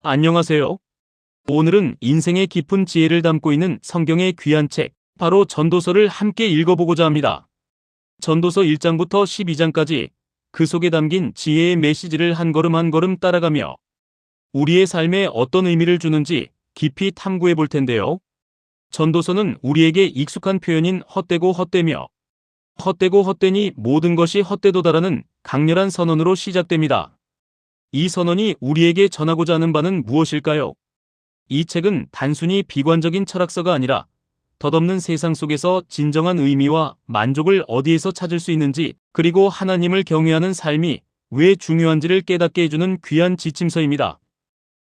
안녕하세요. 오늘은 인생의 깊은 지혜를 담고 있는 성경의 귀한 책, 바로 전도서를 함께 읽어보고자 합니다. 전도서 1장부터 12장까지 그 속에 담긴 지혜의 메시지를 한 걸음 한 걸음 따라가며 우리의 삶에 어떤 의미를 주는지 깊이 탐구해 볼 텐데요. 전도서는 우리에게 익숙한 표현인 헛되고 헛되며 헛되고 헛되니 모든 것이 헛되도다라는 강렬한 선언으로 시작됩니다. 이 선언이 우리에게 전하고자 하는 바는 무엇일까요? 이 책은 단순히 비관적인 철학서가 아니라 덧없는 세상 속에서 진정한 의미와 만족을 어디에서 찾을 수 있는지, 그리고 하나님을 경외하는 삶이 왜 중요한지를 깨닫게 해주는 귀한 지침서입니다.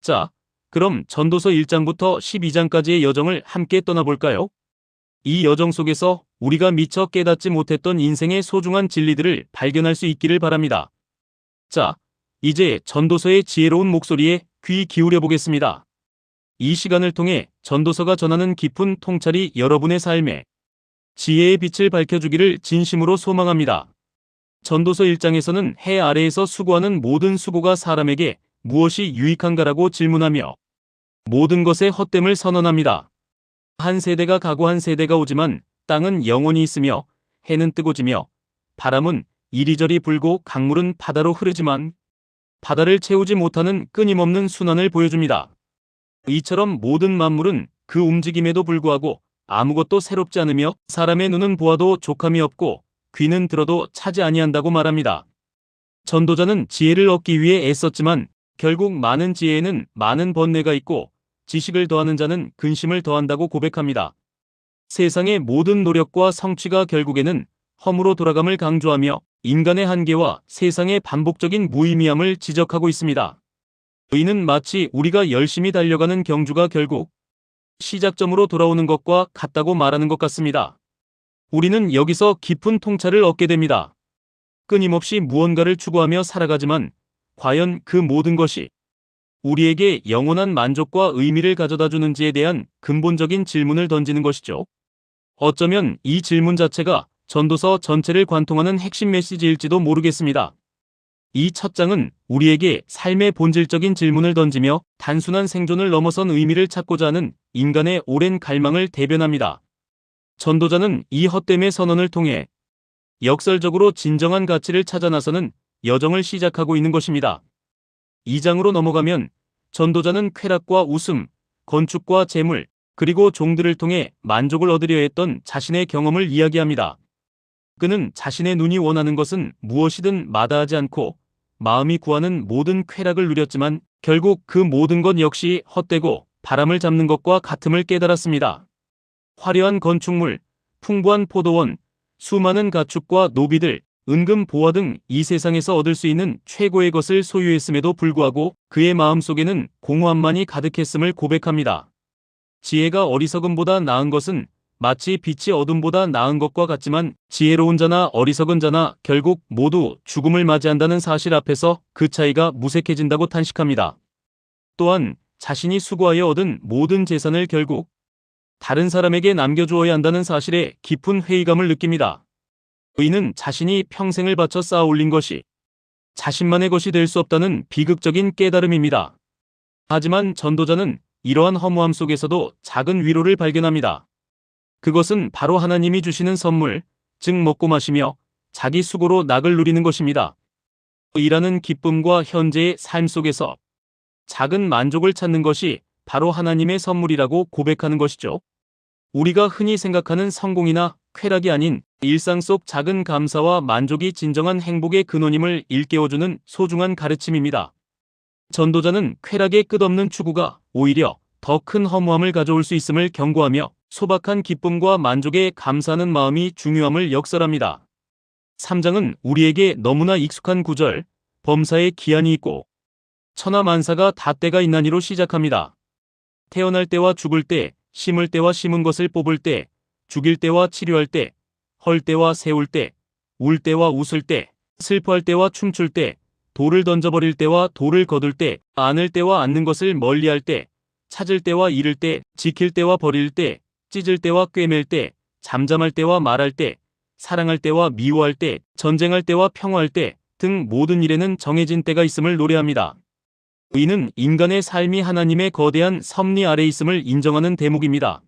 자, 그럼 전도서 1장부터 12장까지의 여정을 함께 떠나볼까요? 이 여정 속에서 우리가 미처 깨닫지 못했던 인생의 소중한 진리들을 발견할 수 있기를 바랍니다. 자, 이제 전도서의 지혜로운 목소리에 귀 기울여 보겠습니다. 이 시간을 통해 전도서가 전하는 깊은 통찰이 여러분의 삶에 지혜의 빛을 밝혀주기를 진심으로 소망합니다. 전도서 1장에서는 해 아래에서 수고하는 모든 수고가 사람에게 무엇이 유익한가라고 질문하며 모든 것의 헛됨을 선언합니다. 한 세대가 가고 한 세대가 오지만 땅은 영원히 있으며 해는 뜨고 지며 바람은 이리저리 불고 강물은 바다로 흐르지만 바다를 채우지 못하는 끊임없는 순환을 보여줍니다. 이처럼 모든 만물은 그 움직임에도 불구하고 아무것도 새롭지 않으며 사람의 눈은 보아도 족함이 없고 귀는 들어도 차지 아니한다고 말합니다. 전도자는 지혜를 얻기 위해 애썼지만 결국 많은 지혜에는 많은 번뇌가 있고 지식을 더하는 자는 근심을 더한다고 고백합니다. 세상의 모든 노력과 성취가 결국에는 험으로 돌아감을 강조하며 인간의 한계와 세상의 반복적인 무의미함을 지적하고 있습니다. 이는 마치 우리가 열심히 달려가는 경주가 결국 시작점으로 돌아오는 것과 같다고 말하는 것 같습니다. 우리는 여기서 깊은 통찰을 얻게 됩니다. 끊임없이 무언가를 추구하며 살아가지만 과연 그 모든 것이 우리에게 영원한 만족과 의미를 가져다 주는지에 대한 근본적인 질문을 던지는 것이죠. 어쩌면 이 질문 자체가 전도서 전체를 관통하는 핵심 메시지일지도 모르겠습니다. 이 첫 장은 우리에게 삶의 본질적인 질문을 던지며 단순한 생존을 넘어선 의미를 찾고자 하는 인간의 오랜 갈망을 대변합니다. 전도자는 이 헛됨의 선언을 통해 역설적으로 진정한 가치를 찾아 나서는 여정을 시작하고 있는 것입니다. 2장으로 넘어가면 전도자는 쾌락과 웃음, 건축과 재물, 그리고 종들을 통해 만족을 얻으려 했던 자신의 경험을 이야기합니다. 그는 자신의 눈이 원하는 것은 무엇이든 마다하지 않고 마음이 구하는 모든 쾌락을 누렸지만 결국 그 모든 것 역시 헛되고 바람을 잡는 것과 같음을 깨달았습니다. 화려한 건축물, 풍부한 포도원, 수많은 가축과 노비들, 은금 보화 등 이 세상에서 얻을 수 있는 최고의 것을 소유했음에도 불구하고 그의 마음속에는 공허함만이 가득했음을 고백합니다. 지혜가 어리석음보다 나은 것은 마치 빛이 어둠보다 나은 것과 같지만 지혜로운 자나 어리석은 자나 결국 모두 죽음을 맞이한다는 사실 앞에서 그 차이가 무색해진다고 탄식합니다. 또한 자신이 수고하여 얻은 모든 재산을 결국 다른 사람에게 남겨주어야 한다는 사실에 깊은 회의감을 느낍니다. 이는 자신이 평생을 바쳐 쌓아 올린 것이 자신만의 것이 될 수 없다는 비극적인 깨달음입니다. 하지만 전도자는 이러한 허무함 속에서도 작은 위로를 발견합니다. 그것은 바로 하나님이 주시는 선물, 즉 먹고 마시며 자기 수고로 낙을 누리는 것입니다. 일하는 기쁨과 현재의 삶 속에서 작은 만족을 찾는 것이 바로 하나님의 선물이라고 고백하는 것이죠. 우리가 흔히 생각하는 성공이나 쾌락이 아닌 일상 속 작은 감사와 만족이 진정한 행복의 근원임을 일깨워주는 소중한 가르침입니다. 전도자는 쾌락의 끝없는 추구가 오히려 더 큰 허무함을 가져올 수 있음을 경고하며 소박한 기쁨과 만족에 감사하는 마음이 중요함을 역설합니다. 3장은 우리에게 너무나 익숙한 구절, 범사에 기한이 있고 천하만사가 다 때가 있나니로 시작합니다. 태어날 때와 죽을 때, 심을 때와 심은 것을 뽑을 때, 죽일 때와 치료할 때, 헐 때와 세울 때, 울 때와 웃을 때, 슬퍼할 때와 춤출 때, 돌을 던져버릴 때와 돌을 거둘 때, 안을 때와 않는 것을 멀리할 때, 찾을 때와 잃을 때, 지킬 때와 버릴 때, 찢을 때와 꿰맬 때, 잠잠할 때와 말할 때, 사랑할 때와 미워할 때, 전쟁할 때와 평화할 때 등 모든 일에는 정해진 때가 있음을 노래합니다. 의는 인간의 삶이 하나님의 거대한 섭리 아래 있음을 인정하는 대목입니다.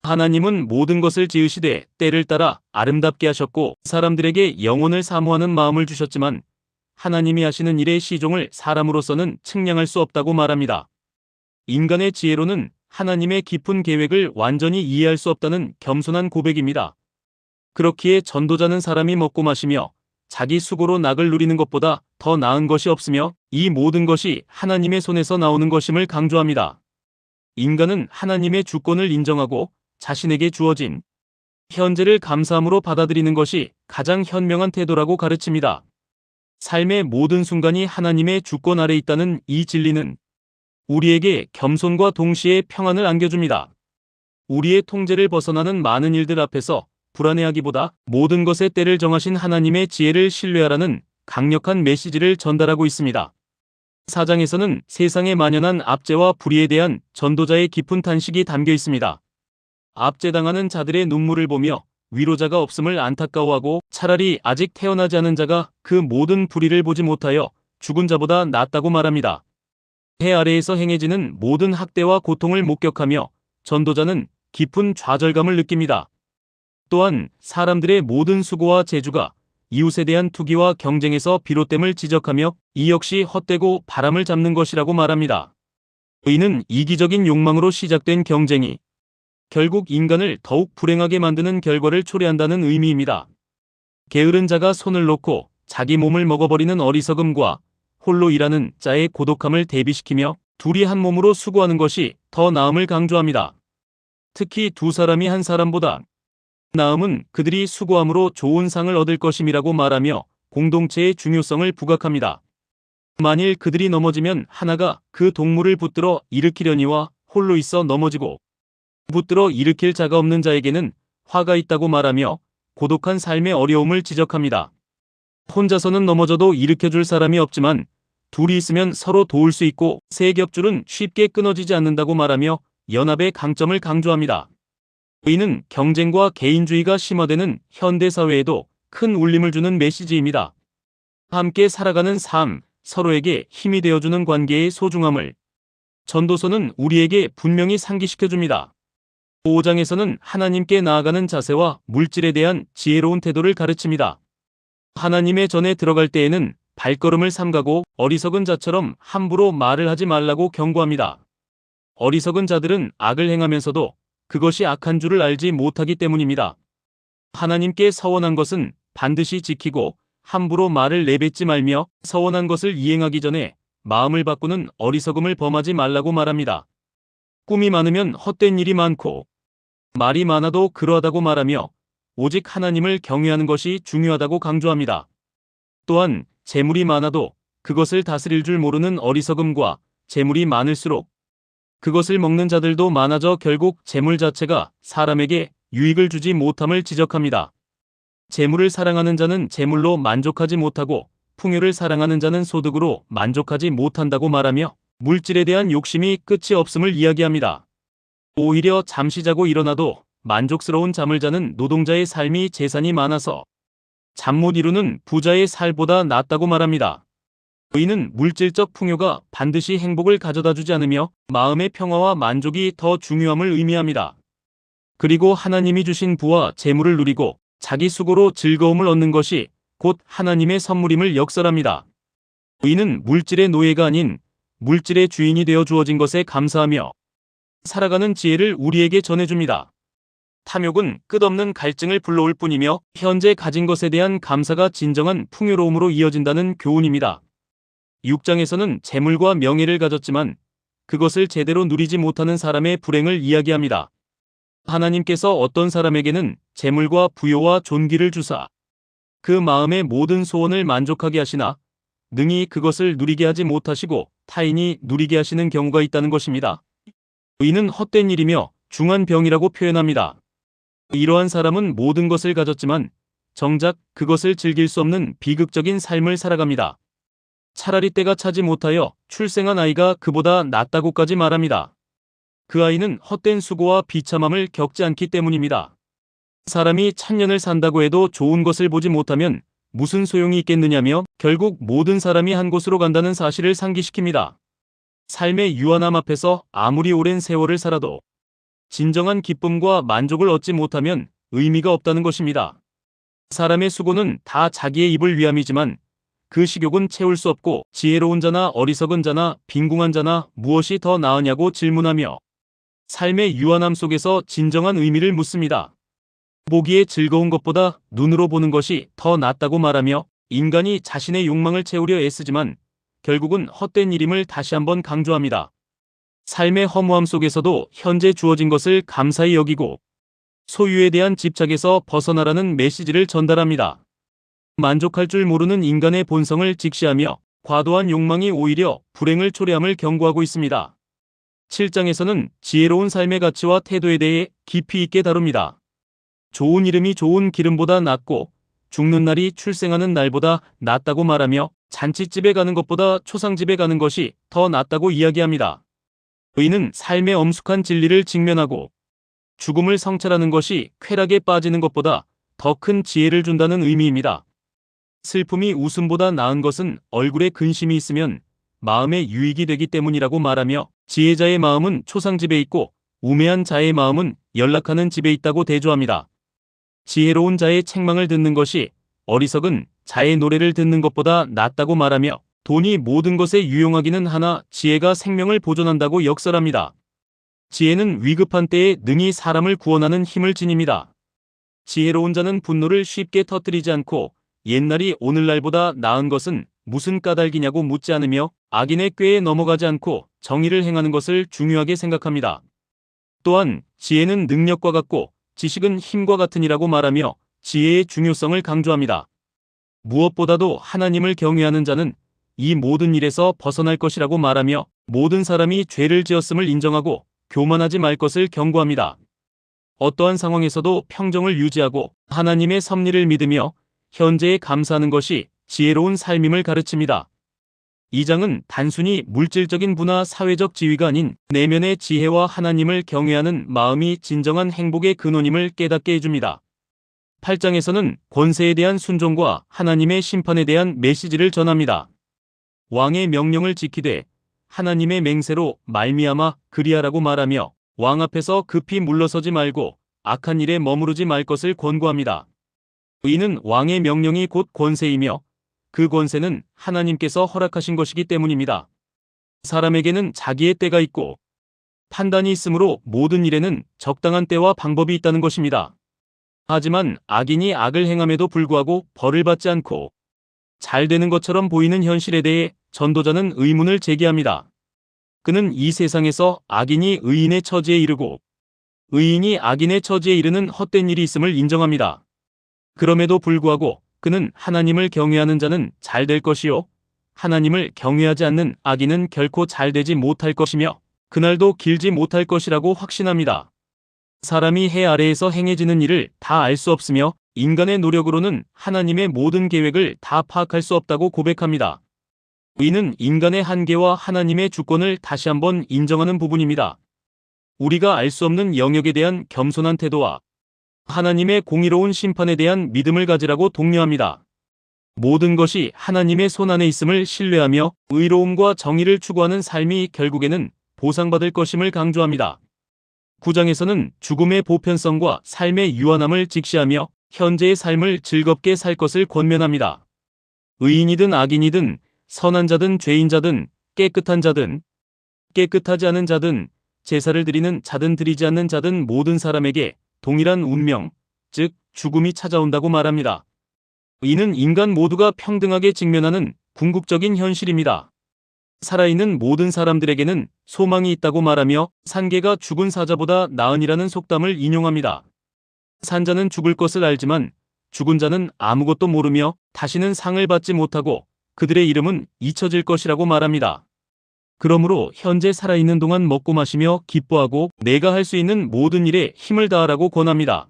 하나님은 모든 것을 지으시되 때를 따라 아름답게 하셨고 사람들에게 영혼을 사모하는 마음을 주셨지만 하나님이 하시는 일의 시종을 사람으로서는 측량할 수 없다고 말합니다. 인간의 지혜로는 하나님의 깊은 계획을 완전히 이해할 수 없다는 겸손한 고백입니다. 그렇기에 전도자는 사람이 먹고 마시며 자기 수고로 낙을 누리는 것보다 더 나은 것이 없으며 이 모든 것이 하나님의 손에서 나오는 것임을 강조합니다. 인간은 하나님의 주권을 인정하고 자신에게 주어진 현재를 감사함으로 받아들이는 것이 가장 현명한 태도라고 가르칩니다. 삶의 모든 순간이 하나님의 주권 아래 있다는 이 진리는 우리에게 겸손과 동시에 평안을 안겨줍니다. 우리의 통제를 벗어나는 많은 일들 앞에서 불안해하기보다 모든 것의 때를 정하신 하나님의 지혜를 신뢰하라는 강력한 메시지를 전달하고 있습니다. 4장에서는 세상에 만연한 압제와 불의에 대한 전도자의 깊은 탄식이 담겨 있습니다. 압제당하는 자들의 눈물을 보며 위로자가 없음을 안타까워하고 차라리 아직 태어나지 않은 자가 그 모든 불의를 보지 못하여 죽은 자보다 낫다고 말합니다. 해 아래에서 행해지는 모든 학대와 고통을 목격하며 전도자는 깊은 좌절감을 느낍니다. 또한 사람들의 모든 수고와 재주가 이웃에 대한 투기와 경쟁에서 비롯됨을 지적하며 이 역시 헛되고 바람을 잡는 것이라고 말합니다. 의는 이기적인 욕망으로 시작된 경쟁이 결국 인간을 더욱 불행하게 만드는 결과를 초래한다는 의미입니다. 게으른 자가 손을 놓고 자기 몸을 먹어버리는 어리석음과 홀로 일하는 자의 고독함을 대비시키며 둘이 한 몸으로 수고하는 것이 더 나음을 강조합니다. 특히 두 사람이 한 사람보다 나음은 그들이 수고함으로 좋은 상을 얻을 것임이라고 말하며 공동체의 중요성을 부각합니다. 만일 그들이 넘어지면 하나가 그 동물을 붙들어 일으키려니와 홀로 있어 넘어지고 붙들어 일으킬 자가 없는 자에게는 화가 있다고 말하며 고독한 삶의 어려움을 지적합니다. 혼자서는 넘어져도 일으켜줄 사람이 없지만 둘이 있으면 서로 도울 수 있고 세 겹줄은 쉽게 끊어지지 않는다고 말하며 연합의 강점을 강조합니다. 의는 경쟁과 개인주의가 심화되는 현대사회에도 큰 울림을 주는 메시지입니다. 함께 살아가는 삶, 서로에게 힘이 되어주는 관계의 소중함을 전도서는 우리에게 분명히 상기시켜줍니다. 5장에서는 하나님께 나아가는 자세와 물질에 대한 지혜로운 태도를 가르칩니다. 하나님의 전에 들어갈 때에는 발걸음을 삼가고 어리석은 자처럼 함부로 말을 하지 말라고 경고합니다. 어리석은 자들은 악을 행하면서도 그것이 악한 줄을 알지 못하기 때문입니다. 하나님께 서원한 것은 반드시 지키고 함부로 말을 내뱉지 말며 서원한 것을 이행하기 전에 마음을 바꾸는 어리석음을 범하지 말라고 말합니다. 꿈이 많으면 헛된 일이 많고 말이 많아도 그러하다고 말하며 오직 하나님을 경외하는 것이 중요하다고 강조합니다. 또한 재물이 많아도 그것을 다스릴 줄 모르는 어리석음과 재물이 많을수록 그것을 먹는 자들도 많아져 결국 재물 자체가 사람에게 유익을 주지 못함을 지적합니다. 재물을 사랑하는 자는 재물로 만족하지 못하고 풍요를 사랑하는 자는 소득으로 만족하지 못한다고 말하며 물질에 대한 욕심이 끝이 없음을 이야기합니다. 오히려 잠시 자고 일어나도 만족스러운 잠을 자는 노동자의 삶이 재산이 많아서 잠 못 이루는 부자의 살보다 낫다고 말합니다. 의는 물질적 풍요가 반드시 행복을 가져다주지 않으며 마음의 평화와 만족이 더 중요함을 의미합니다. 그리고 하나님이 주신 부와 재물을 누리고 자기 수고로 즐거움을 얻는 것이 곧 하나님의 선물임을 역설합니다. 의는 물질의 노예가 아닌 물질의 주인이 되어 주어진 것에 감사하며 살아가는 지혜를 우리에게 전해줍니다. 탐욕은 끝없는 갈증을 불러올 뿐이며 현재 가진 것에 대한 감사가 진정한 풍요로움으로 이어진다는 교훈입니다. 6장에서는 재물과 명예를 가졌지만 그것을 제대로 누리지 못하는 사람의 불행을 이야기합니다. 하나님께서 어떤 사람에게는 재물과 부요와 존귀를 주사 그 마음의 모든 소원을 만족하게 하시나 능히 그것을 누리게 하지 못하시고 타인이 누리게 하시는 경우가 있다는 것입니다. 의는 헛된 일이며 중한 병이라고 표현합니다. 이러한 사람은 모든 것을 가졌지만 정작 그것을 즐길 수 없는 비극적인 삶을 살아갑니다. 차라리 때가 차지 못하여 출생한 아이가 그보다 낫다고까지 말합니다. 그 아이는 헛된 수고와 비참함을 겪지 않기 때문입니다. 사람이 1000년을 산다고 해도 좋은 것을 보지 못하면 무슨 소용이 있겠느냐며 결국 모든 사람이 한 곳으로 간다는 사실을 상기시킵니다. 삶의 유한함 앞에서 아무리 오랜 세월을 살아도 진정한 기쁨과 만족을 얻지 못하면 의미가 없다는 것입니다. 사람의 수고는 다 자기의 입을 위함이지만 그 식욕은 채울 수 없고, 지혜로운 자나 어리석은 자나 빈궁한 자나 무엇이 더 나으냐고 질문하며 삶의 유한함 속에서 진정한 의미를 묻습니다. 보기에 즐거운 것보다 눈으로 보는 것이 더 낫다고 말하며 인간이 자신의 욕망을 채우려 애쓰지만 결국은 헛된 일임을 다시 한번 강조합니다. 삶의 허무함 속에서도 현재 주어진 것을 감사히 여기고 소유에 대한 집착에서 벗어나라는 메시지를 전달합니다. 만족할 줄 모르는 인간의 본성을 직시하며 과도한 욕망이 오히려 불행을 초래함을 경고하고 있습니다. 7장에서는 지혜로운 삶의 가치와 태도에 대해 깊이 있게 다룹니다. 좋은 이름이 좋은 기름보다 낫고 죽는 날이 출생하는 날보다 낫다고 말하며 잔치집에 가는 것보다 초상집에 가는 것이 더 낫다고 이야기합니다. 의인은 삶의 엄숙한 진리를 직면하고 죽음을 성찰하는 것이 쾌락에 빠지는 것보다 더 큰 지혜를 준다는 의미입니다. 슬픔이 웃음보다 나은 것은 얼굴에 근심이 있으면 마음에 유익이 되기 때문이라고 말하며 지혜자의 마음은 초상집에 있고 우매한 자의 마음은 연락하는 집에 있다고 대조합니다. 지혜로운 자의 책망을 듣는 것이 어리석은 자의 노래를 듣는 것보다 낫다고 말하며 돈이 모든 것에 유용하기는 하나 지혜가 생명을 보존한다고 역설합니다. 지혜는 위급한 때에 능히 사람을 구원하는 힘을 지닙니다. 지혜로운 자는 분노를 쉽게 터뜨리지 않고 옛날이 오늘날보다 나은 것은 무슨 까닭이냐고 묻지 않으며 악인의 꾀에 넘어가지 않고 정의를 행하는 것을 중요하게 생각합니다. 또한 지혜는 능력과 같고 지식은 힘과 같으니라고 말하며 지혜의 중요성을 강조합니다. 무엇보다도 하나님을 경외하는 자는 이 모든 일에서 벗어날 것이라고 말하며 모든 사람이 죄를 지었음을 인정하고 교만하지 말 것을 경고합니다. 어떠한 상황에서도 평정을 유지하고 하나님의 섭리를 믿으며 현재에 감사하는 것이 지혜로운 삶임을 가르칩니다. 이 장은 단순히 물질적인 부나 사회적 지위가 아닌 내면의 지혜와 하나님을 경외하는 마음이 진정한 행복의 근원임을 깨닫게 해줍니다. 8장에서는 권세에 대한 순종과 하나님의 심판에 대한 메시지를 전합니다. 왕의 명령을 지키되 하나님의 맹세로 말미암아 그리하라고 말하며 왕 앞에서 급히 물러서지 말고 악한 일에 머무르지 말 것을 권고합니다. 의인은 왕의 명령이 곧 권세이며 그 권세는 하나님께서 허락하신 것이기 때문입니다. 사람에게는 자기의 때가 있고 판단이 있으므로 모든 일에는 적당한 때와 방법이 있다는 것입니다. 하지만 악인이 악을 행함에도 불구하고 벌을 받지 않고 잘 되는 것처럼 보이는 현실에 대해 전도자는 의문을 제기합니다. 그는 이 세상에서 악인이 의인의 처지에 이르고 의인이 악인의 처지에 이르는 헛된 일이 있음을 인정합니다. 그럼에도 불구하고 그는 하나님을 경외하는 자는 잘 될 것이요 하나님을 경외하지 않는 악인은 결코 잘 되지 못할 것이며 그날도 길지 못할 것이라고 확신합니다. 사람이 해 아래에서 행해지는 일을 다 알 수 없으며 인간의 노력으로는 하나님의 모든 계획을 다 파악할 수 없다고 고백합니다. 의는 인간의 한계와 하나님의 주권을 다시 한번 인정하는 부분입니다. 우리가 알 수 없는 영역에 대한 겸손한 태도와 하나님의 공의로운 심판에 대한 믿음을 가지라고 독려합니다. 모든 것이 하나님의 손안에 있음을 신뢰하며 의로움과 정의를 추구하는 삶이 결국에는 보상받을 것임을 강조합니다. 9장에서는 죽음의 보편성과 삶의 유한함을 직시하며 현재의 삶을 즐겁게 살 것을 권면합니다. 의인이든 악인이든 선한 자든 죄인자든 깨끗한 자든 깨끗하지 않은 자든 제사를 드리는 자든 드리지 않는 자든 모든 사람에게 동일한 운명, 즉 죽음이 찾아온다고 말합니다. 이는 인간 모두가 평등하게 직면하는 궁극적인 현실입니다. 살아있는 모든 사람들에게는 소망이 있다고 말하며 산개가 죽은 사자보다 나으니라는 속담을 인용합니다. 산자는 죽을 것을 알지만 죽은 자는 아무것도 모르며 다시는 상을 받지 못하고 그들의 이름은 잊혀질 것이라고 말합니다. 그러므로 현재 살아있는 동안 먹고 마시며 기뻐하고 내가 할 수 있는 모든 일에 힘을 다하라고 권합니다.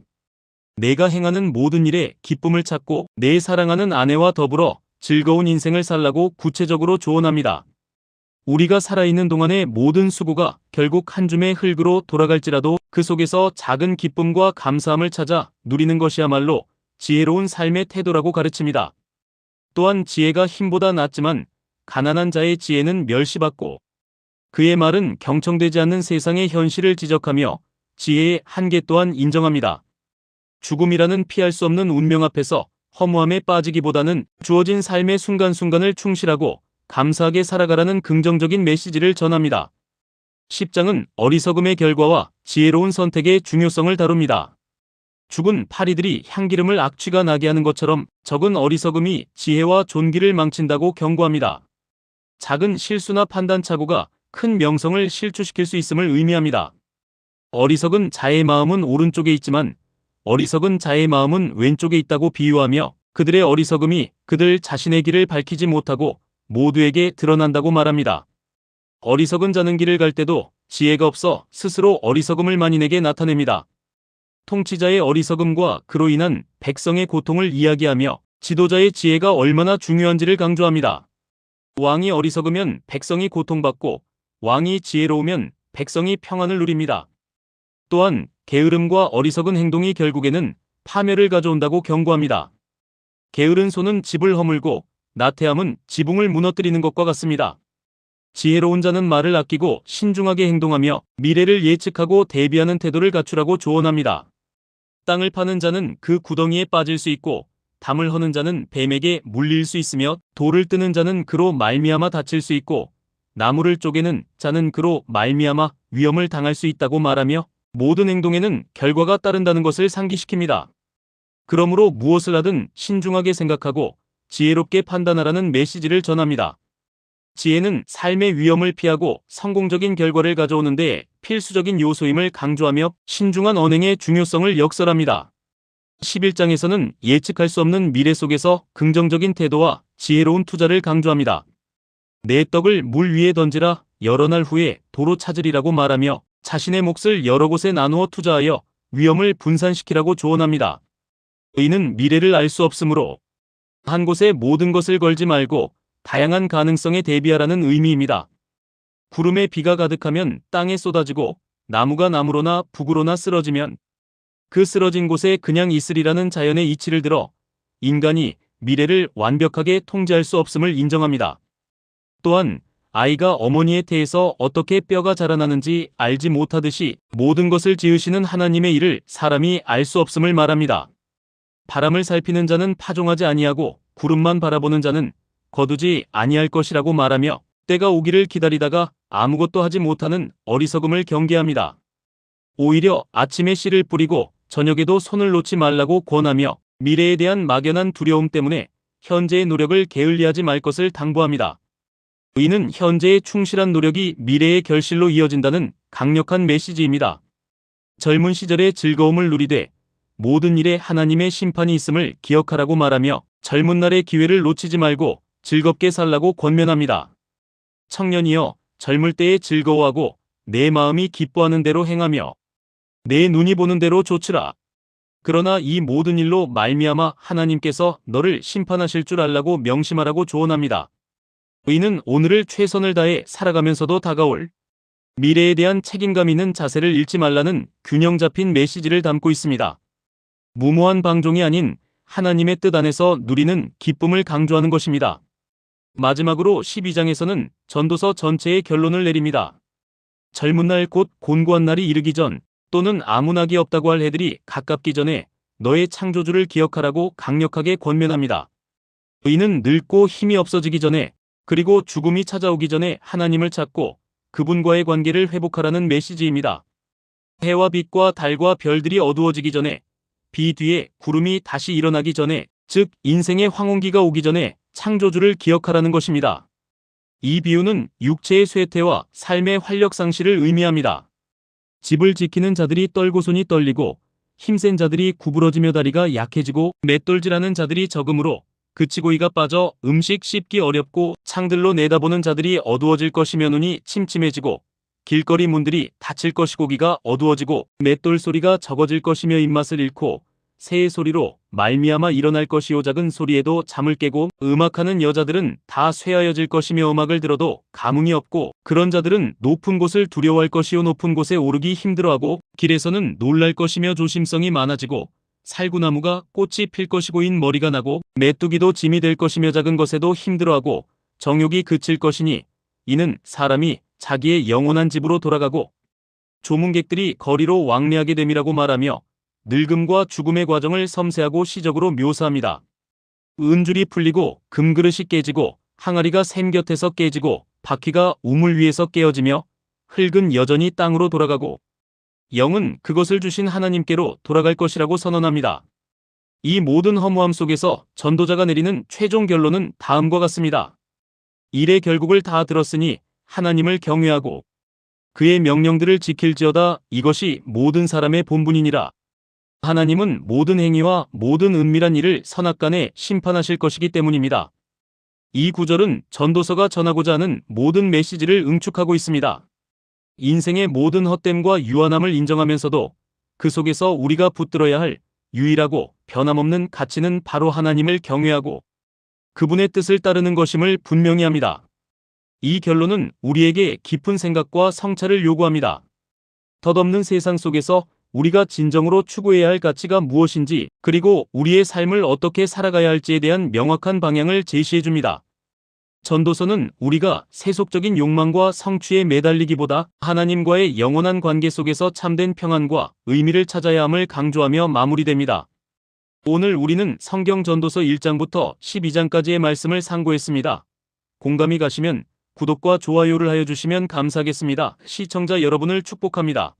내가 행하는 모든 일에 기쁨을 찾고 내 사랑하는 아내와 더불어 즐거운 인생을 살라고 구체적으로 조언합니다. 우리가 살아있는 동안의 모든 수고가 결국 한 줌의 흙으로 돌아갈지라도 그 속에서 작은 기쁨과 감사함을 찾아 누리는 것이야말로 지혜로운 삶의 태도라고 가르칩니다. 또한 지혜가 힘보다 낫지만 가난한 자의 지혜는 멸시받고 그의 말은 경청되지 않는 세상의 현실을 지적하며 지혜의 한계 또한 인정합니다. 죽음이라는 피할 수 없는 운명 앞에서 허무함에 빠지기보다는 주어진 삶의 순간순간을 충실하고 감사하게 살아가라는 긍정적인 메시지를 전합니다. 10장은 어리석음의 결과와 지혜로운 선택의 중요성을 다룹니다. 죽은 파리들이 향기름을 악취가 나게 하는 것처럼 적은 어리석음이 지혜와 존귀를 망친다고 경고합니다. 작은 실수나 판단착오가 큰 명성을 실추시킬 수 있음을 의미합니다. 어리석은 자의 마음은 오른쪽에 있지만 어리석은 자의 마음은 왼쪽에 있다고 비유하며 그들의 어리석음이 그들 자신의 길을 밝히지 못하고 모두에게 드러난다고 말합니다. 어리석은 자는 길을 갈 때도 지혜가 없어 스스로 어리석음을 만인에게 나타냅니다. 통치자의 어리석음과 그로 인한 백성의 고통을 이야기하며 지도자의 지혜가 얼마나 중요한지를 강조합니다. 왕이 어리석으면 백성이 고통받고 왕이 지혜로우면 백성이 평안을 누립니다. 또한 게으름과 어리석은 행동이 결국에는 파멸을 가져온다고 경고합니다. 게으른 손은 집을 허물고 나태함은 지붕을 무너뜨리는 것과 같습니다. 지혜로운 자는 말을 아끼고 신중하게 행동하며 미래를 예측하고 대비하는 태도를 갖추라고 조언합니다. 땅을 파는 자는 그 구덩이에 빠질 수 있고 담을 허는 자는 뱀에게 물릴 수 있으며 돌을 뜨는 자는 그로 말미암아 다칠 수 있고 나무를 쪼개는 자는 그로 말미암아 위험을 당할 수 있다고 말하며 모든 행동에는 결과가 따른다는 것을 상기시킵니다. 그러므로 무엇을 하든 신중하게 생각하고 지혜롭게 판단하라는 메시지를 전합니다. 지혜는 삶의 위험을 피하고 성공적인 결과를 가져오는 데 필수적인 요소임을 강조하며 신중한 언행의 중요성을 역설합니다. 11장에서는 예측할 수 없는 미래 속에서 긍정적인 태도와 지혜로운 투자를 강조합니다. 내 떡을 물 위에 던지라 여러 날 후에 도로 찾으리라고 말하며 자신의 몫을 여러 곳에 나누어 투자하여 위험을 분산시키라고 조언합니다. 의인은 미래를 알 수 없으므로 한 곳에 모든 것을 걸지 말고 다양한 가능성에 대비하라는 의미입니다. 구름에 비가 가득하면 땅에 쏟아지고 나무가 나무로나 북으로나 쓰러지면 그 쓰러진 곳에 그냥 있으리라는 자연의 이치를 들어 인간이 미래를 완벽하게 통제할 수 없음을 인정합니다. 또한 아이가 어머니의 태에서 어떻게 뼈가 자라나는지 알지 못하듯이 모든 것을 지으시는 하나님의 일을 사람이 알 수 없음을 말합니다. 바람을 살피는 자는 파종하지 아니하고 구름만 바라보는 자는 거두지 아니할 것이라고 말하며 때가 오기를 기다리다가 아무것도 하지 못하는 어리석음을 경계합니다. 오히려 아침에 씨를 뿌리고 저녁에도 손을 놓지 말라고 권하며 미래에 대한 막연한 두려움 때문에 현재의 노력을 게을리하지 말 것을 당부합니다. 의인은 현재의 충실한 노력이 미래의 결실로 이어진다는 강력한 메시지입니다. 젊은 시절의 즐거움을 누리되 모든 일에 하나님의 심판이 있음을 기억하라고 말하며 젊은 날의 기회를 놓치지 말고 즐겁게 살라고 권면합니다. 청년이여 젊을 때에 즐거워하고 내 마음이 기뻐하는 대로 행하며 내 눈이 보는 대로 조치라. 그러나 이 모든 일로 말미암아 하나님께서 너를 심판하실 줄 알라고 명심하라고 조언합니다. 의인은 오늘을 최선을 다해 살아가면서도 다가올 미래에 대한 책임감 있는 자세를 잃지 말라는 균형 잡힌 메시지를 담고 있습니다. 무모한 방종이 아닌 하나님의 뜻 안에서 누리는 기쁨을 강조하는 것입니다. 마지막으로 12장에서는 전도서 전체의 결론을 내립니다. 젊은 날 곧 곤고한 날이 이르기 전 또는 아무 낙이 없다고 할 해들이 가깝기 전에 너의 창조주를 기억하라고 강력하게 권면합니다. 의인은 늙고 힘이 없어지기 전에 그리고 죽음이 찾아오기 전에 하나님을 찾고 그분과의 관계를 회복하라는 메시지입니다. 해와 빛과 달과 별들이 어두워지기 전에 비 뒤에 구름이 다시 일어나기 전에 즉 인생의 황혼기가 오기 전에 창조주를 기억하라는 것입니다. 이 비유는 육체의 쇠퇴와 삶의 활력 상실을 의미합니다. 집을 지키는 자들이 떨고 손이 떨리고 힘센 자들이 구부러지며 다리가 약해지고 맷돌질하는 자들이 적음으로 그치고 이가 빠져 음식 씹기 어렵고 창들로 내다보는 자들이 어두워질 것이며 눈이 침침해지고 길거리 문들이 닫힐 것이고 귀가 어두워지고 맷돌 소리가 적어질 것이며 입맛을 잃고 새의 소리로 말미암아 일어날 것이요 작은 소리에도 잠을 깨고 음악하는 여자들은 다 쇠하여질 것이며 음악을 들어도 감흥이 없고 그런 자들은 높은 곳을 두려워할 것이요 높은 곳에 오르기 힘들어하고 길에서는 놀랄 것이며 조심성이 많아지고 살구나무가 꽃이 필 것이고 인 머리가 나고 메뚜기도 짐이 될 것이며 작은 것에도 힘들어하고 정욕이 그칠 것이니 이는 사람이 자기의 영원한 집으로 돌아가고 조문객들이 거리로 왕래하게 됨이라고 말하며 늙음과 죽음의 과정을 섬세하고 시적으로 묘사합니다. 은줄이 풀리고 금그릇이 깨지고 항아리가 샘 곁에서 깨지고 바퀴가 우물 위에서 깨어지며 흙은 여전히 땅으로 돌아가고 영은 그것을 주신 하나님께로 돌아갈 것이라고 선언합니다. 이 모든 허무함 속에서 전도자가 내리는 최종 결론은 다음과 같습니다. 일의 결국을 다 들었으니 하나님을 경외하고 그의 명령들을 지킬지어다. 이것이 모든 사람의 본분이니라. 하나님은 모든 행위와 모든 은밀한 일을 선악간에 심판하실 것이기 때문입니다. 이 구절은 전도서가 전하고자 하는 모든 메시지를 응축하고 있습니다. 인생의 모든 헛됨과 유한함을 인정하면서도 그 속에서 우리가 붙들어야 할 유일하고 변함없는 가치는 바로 하나님을 경외하고 그분의 뜻을 따르는 것임을 분명히 합니다. 이 결론은 우리에게 깊은 생각과 성찰을 요구합니다. 덧없는 세상 속에서 우리가 진정으로 추구해야 할 가치가 무엇인지, 그리고 우리의 삶을 어떻게 살아가야 할지에 대한 명확한 방향을 제시해 줍니다. 전도서는 우리가 세속적인 욕망과 성취에 매달리기보다 하나님과의 영원한 관계 속에서 참된 평안과 의미를 찾아야 함을 강조하며 마무리됩니다. 오늘 우리는 성경 전도서 1장부터 12장까지의 말씀을 상고했습니다. 공감이 가시면 구독과 좋아요를 하여 주시면 감사하겠습니다. 시청자 여러분을 축복합니다.